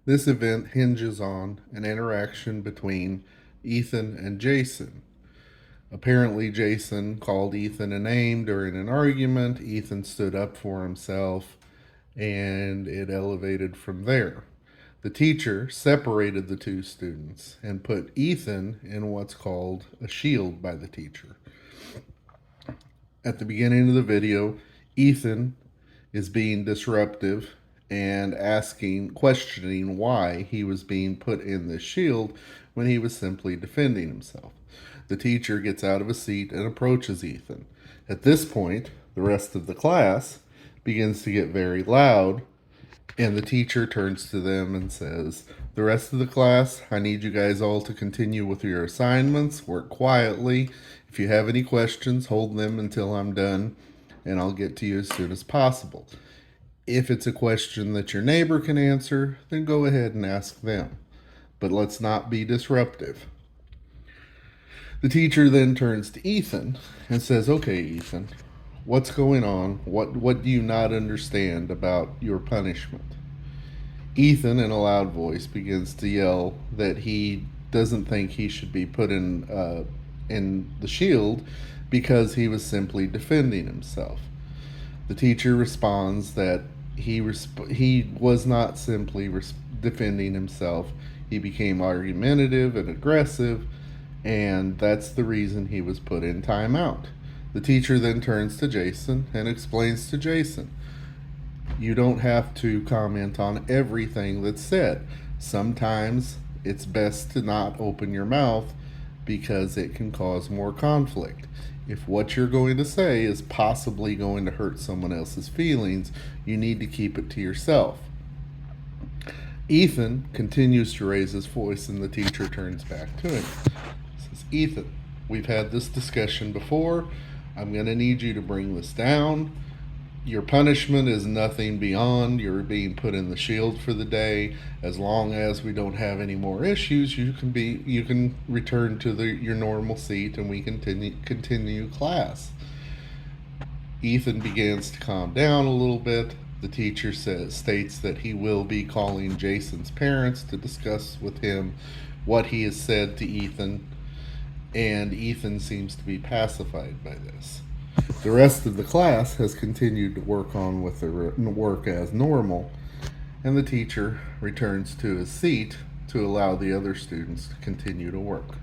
This event hinges on an interaction between Ethan and Jason. Apparently, Jason called Ethan a name during an argument. Ethan stood up for himself, and it elevated from there. The teacher separated the two students and put Ethan in what's called a shield by the teacher. At the beginning of the video, Ethan is being disruptive and questioning why he was being put in this shield when he was simply defending himself. The teacher gets out of a seat and approaches Ethan. At this point, the rest of the class begins to get very loud, and the teacher turns to them and says, "The rest of the class, I need you guys all to continue with your assignments, work quietly. If you have any questions, hold them until I'm done, and I'll get to you as soon as possible. If it's a question that your neighbor can answer, then go ahead and ask them. But let's not be disruptive." The teacher then turns to Ethan and says, "Okay, Ethan, what's going on? What do you not understand about your punishment?" Ethan, in a loud voice, begins to yell that he doesn't think he should be put in the shield because he was simply defending himself. The teacher responds that he was not simply defending himself. He became argumentative and aggressive, and that's the reason he was put in timeout. The teacher then turns to Jason and explains to Jason, "You don't have to comment on everything that's said. Sometimes it's best to not open your mouth because it can cause more conflict. If what you're going to say is possibly going to hurt someone else's feelings, you need to keep it to yourself." Ethan continues to raise his voice, and the teacher turns back to him. He says, "Ethan, we've had this discussion before. I'm going to need you to bring this down. Your punishment is nothing beyond you're being put in the shield for the day. As long as we don't have any more issues, you can return to your normal seat and we continue class." Ethan begins to calm down a little bit. The teacher states that he will be calling Jason's parents to discuss with him what he has said to Ethan, and Ethan seems to be pacified by this. The rest of the class has continued to work on with their work as normal, and the teacher returns to his seat to allow the other students to continue to work.